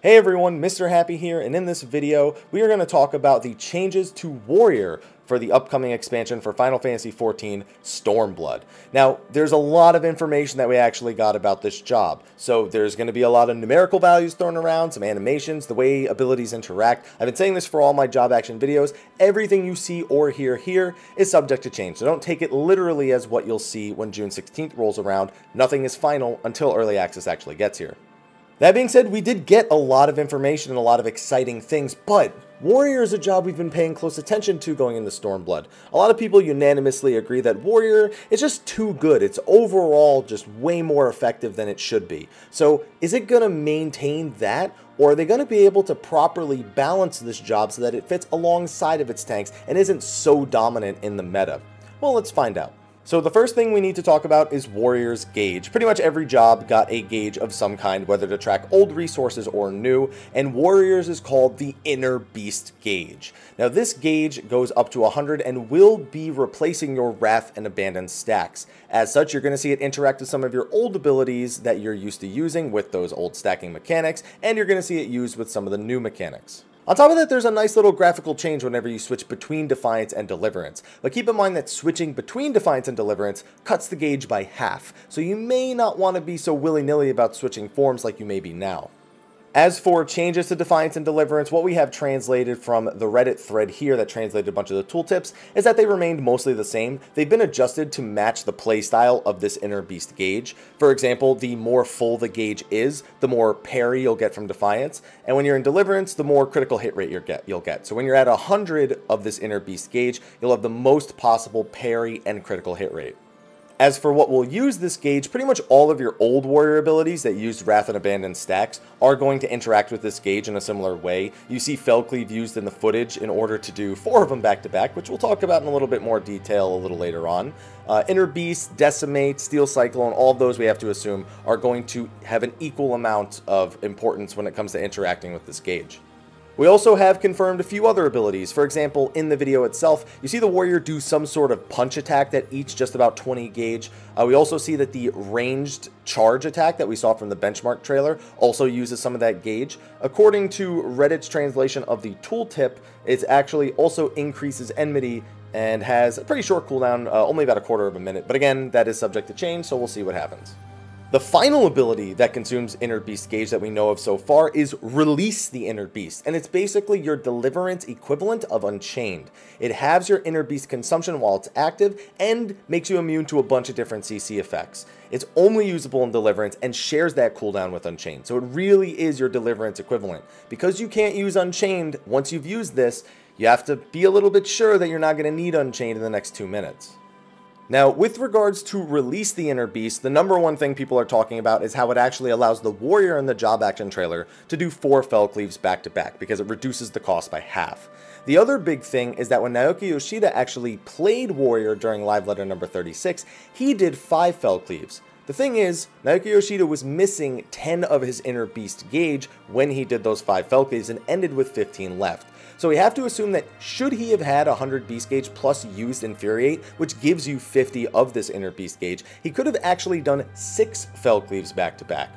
Hey everyone, Mr. Happy here, and in this video, we are going to talk about the changes to Warrior for the upcoming expansion for Final Fantasy XIV, Stormblood. Now, there's a lot of information that we actually got about this job, so there's going to be a lot of numerical values thrown around, some animations, the way abilities interact. I've been saying this for all my job action videos. Everything you see or hear here is subject to change, so don't take it literally as what you'll see when June 16th rolls around. Nothing is final until Early Access actually gets here. That being said, we did get a lot of information and a lot of exciting things, but Warrior is a job we've been paying close attention to going into Stormblood. A lot of people unanimously agree that Warrior is just too good. It's overall just way more effective than it should be. So is it going to maintain that, or are they going to be able to properly balance this job so that it fits alongside of its tanks and isn't so dominant in the meta? Well, let's find out. So the first thing we need to talk about is Warrior's gauge. Pretty much every job got a gauge of some kind, whether to track old resources or new, and Warrior's is called the Inner Beast gauge. Now this gauge goes up to 100 and will be replacing your Wrath and Abandon stacks. As such, you're going to see it interact with some of your old abilities that you're used to using with those old stacking mechanics, and you're going to see it used with some of the new mechanics. On top of that, there's a nice little graphical change whenever you switch between Defiance and Deliverance, but keep in mind that switching between Defiance and Deliverance cuts the gauge by half, so you may not want to be so willy-nilly about switching forms like you may be now. As for changes to Defiance and Deliverance, what we have translated from the Reddit thread here that translated a bunch of the tooltips is that they remained mostly the same. They've been adjusted to match the playstyle of this Inner Beast gauge. For example, the more full the gauge is, the more parry you'll get from Defiance, and when you're in Deliverance, the more critical hit rate you'll get. So when you're at 100 of this Inner Beast gauge, you'll have the most possible parry and critical hit rate. As for what will use this gauge, pretty much all of your old Warrior abilities that used Wrath and Abandon stacks are going to interact with this gauge in a similar way. You see FFXIV used in the footage in order to do 4 of them back to back, which we'll talk about in a little bit more detail a little later on. Inner Beast, Decimate, Steel Cyclone, all of those we have to assume are going to have an equal amount of importance when it comes to interacting with this gauge. We also have confirmed a few other abilities. For example, in the video itself, you see the Warrior do some sort of punch attack that eats just about 20 gauge. We also see that the ranged charge attack that we saw from the benchmark trailer also uses some of that gauge. According to Reddit's translation of the tooltip, it actually also increases enmity and has a pretty short cooldown, only about a quarter of a minute. But again, that is subject to change, so we'll see what happens. The final ability that consumes Inner Beast gauge that we know of so far is Release the Inner Beast, and it's basically your Deliverance equivalent of Unchained. It halves your Inner Beast consumption while it's active and makes you immune to a bunch of different CC effects. It's only usable in Deliverance and shares that cooldown with Unchained, so it really is your Deliverance equivalent. Because you can't use Unchained once you've used this, you have to be a little bit sure that you're not going to need Unchained in the next 2 minutes. Now, with regards to Release the Inner Beast, the number one thing people are talking about is how it actually allows the Warrior in the job action trailer to do 4 FFXIVs back to back, because it reduces the cost by half. The other big thing is that when Naoki Yoshida actually played Warrior during live letter number 36, he did 5 FFXIVs. The thing is, Naoki Yoshida was missing 10 of his Inner Beast gauge when he did those 5 FFXIVs and ended with 15 left. So we have to assume that should he have had 100 Beast Gauge plus used Infuriate, which gives you 50 of this Inner Beast Gauge, he could have actually done 6 FFXIVs back to back.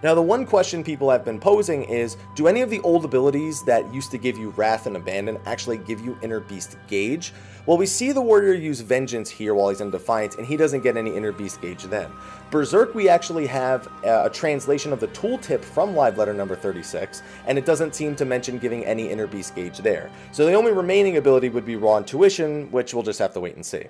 Now the one question people have been posing is, do any of the old abilities that used to give you Wrath and Abandon actually give you Inner Beast Gauge? Well, we see the Warrior use Vengeance here while he's in Defiance, and he doesn't get any Inner Beast Gauge then. Berserk, we actually have a translation of the tooltip from live letter number 36, and it doesn't seem to mention giving any Inner Beast Gauge there. So the only remaining ability would be Raw Intuition, which we'll just have to wait and see.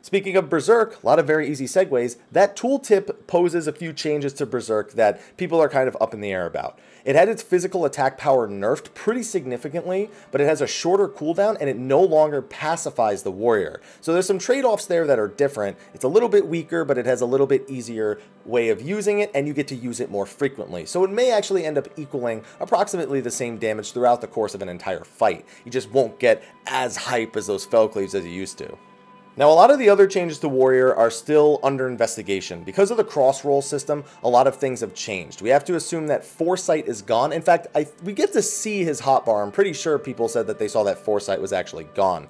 Speaking of Berserk, a lot of very easy segues, that tooltip poses a few changes to Berserk that people are kind of up in the air about. It had its physical attack power nerfed pretty significantly, but it has a shorter cooldown and it no longer pacifies the Warrior. So there's some trade-offs there that are different. It's a little bit weaker, but it has a little bit easier way of using it, and you get to use it more frequently. So it may actually end up equaling approximately the same damage throughout the course of an entire fight. You just won't get as hype as those FFXIVs as you used to. Now, a lot of the other changes to Warrior are still under investigation. Because of the cross-roll system, a lot of things have changed. We have to assume that Foresight is gone. In fact, we get to see his hotbar. I'm pretty sure people said that they saw that Foresight was actually gone.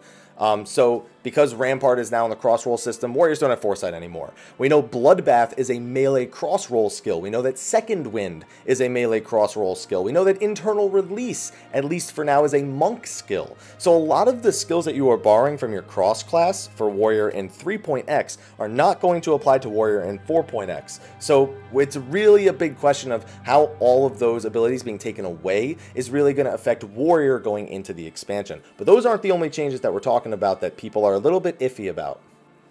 So because Rampart is now in the crossroll system, warriors don't have foresight anymore. We know Bloodbath is a melee crossroll skill. We know that Second Wind is a melee crossroll skill. We know that Internal Release, at least for now, is a monk skill. So a lot of the skills that you are borrowing from your cross class for warrior in 3.x are not going to apply to warrior in 4.x. So it's really a big question of how all of those abilities being taken away is really going to affect warrior going into the expansion. But those aren't the only changes that we're talking about that people are a little bit iffy about.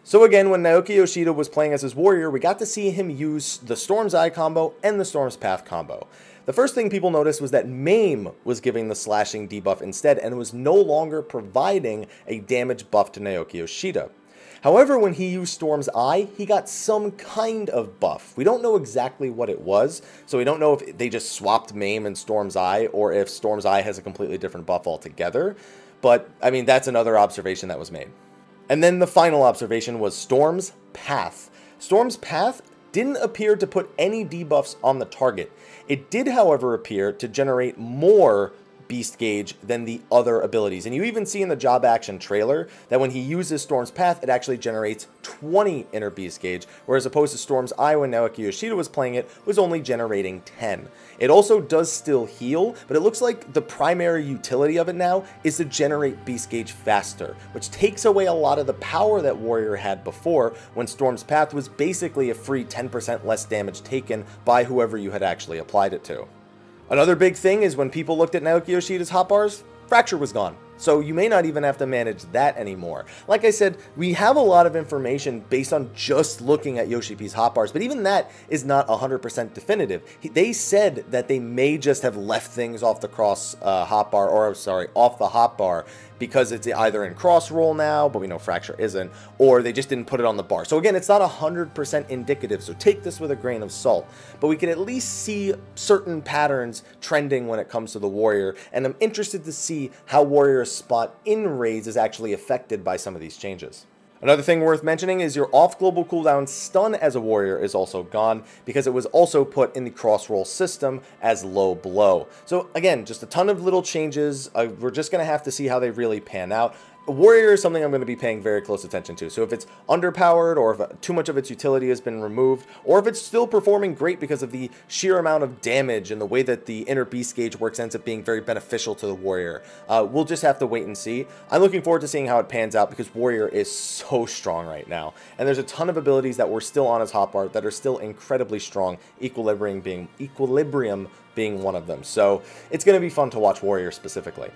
So again, when Naoki Yoshida was playing as his warrior, we got to see him use the Storm's Eye combo and the Storm's Path combo. The first thing people noticed was that MAME was giving the slashing debuff instead and was no longer providing a damage buff to Naoki Yoshida. However, when he used Storm's Eye, he got some kind of buff. We don't know exactly what it was, so we don't know if they just swapped MAME and Storm's Eye or if Storm's Eye has a completely different buff altogether. But, I mean, that's another observation that was made. And then the final observation was Storm's Path. Storm's Path didn't appear to put any debuffs on the target. It did, however, appear to generate more beast gauge than the other abilities. And you even see in the job action trailer that when he uses Storm's Path, it actually generates 20 inner beast gauge, whereas opposed to Storm's Eye when Naoki Yoshida was playing it, was only generating 10. It also does still heal, but it looks like the primary utility of it now is to generate beast gauge faster, which takes away a lot of the power that Warrior had before when Storm's Path was basically a free 10% less damage taken by whoever you had actually applied it to. Another big thing is when people looked at Naoki Yoshida's hotbars, Fracture was gone. So you may not even have to manage that anymore. Like I said, we have a lot of information based on just looking at Yoshi P's hotbars, but even that is not 100% definitive. They said that they may just have left things off the off the hotbar because it's either in crossroll now, but we know Fracture isn't, or they just didn't put it on the bar. So again, it's not 100% indicative, so take this with a grain of salt. But we can at least see certain patterns trending when it comes to the Warrior, and I'm interested to see how Warrior's spot in raids is actually affected by some of these changes. Another thing worth mentioning is your off global cooldown stun as a warrior is also gone because it was also put in the crossroll system as low blow. So again, just a ton of little changes. We're just going to have to see how they really pan out. Warrior is something I'm going to be paying very close attention to. So if it's underpowered, or if too much of its utility has been removed, or if it's still performing great because of the sheer amount of damage and the way that the inner beast gauge works ends up being very beneficial to the Warrior, we'll just have to wait and see. I'm looking forward to seeing how it pans out because Warrior is so strong right now. And there's a ton of abilities that were still on his hotbar that are still incredibly strong, Equilibrium being one of them. So it's going to be fun to watch Warrior specifically.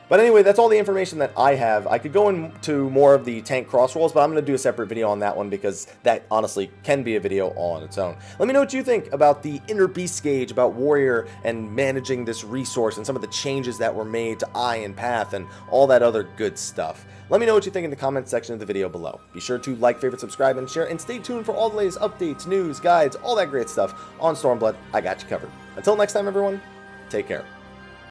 But anyway, that's all the information that I have. I could go into more of the tank crossrolls, but I'm going to do a separate video on that one because that honestly can be a video all on its own. Let me know what you think about the inner beast gauge, about Warrior and managing this resource and some of the changes that were made to Eye and Path and all that other good stuff. Let me know what you think in the comments section of the video below. Be sure to like, favorite, subscribe, and share, and stay tuned for all the latest updates, news, guides, all that great stuff on Stormblood. I got you covered. Until next time, everyone, take care.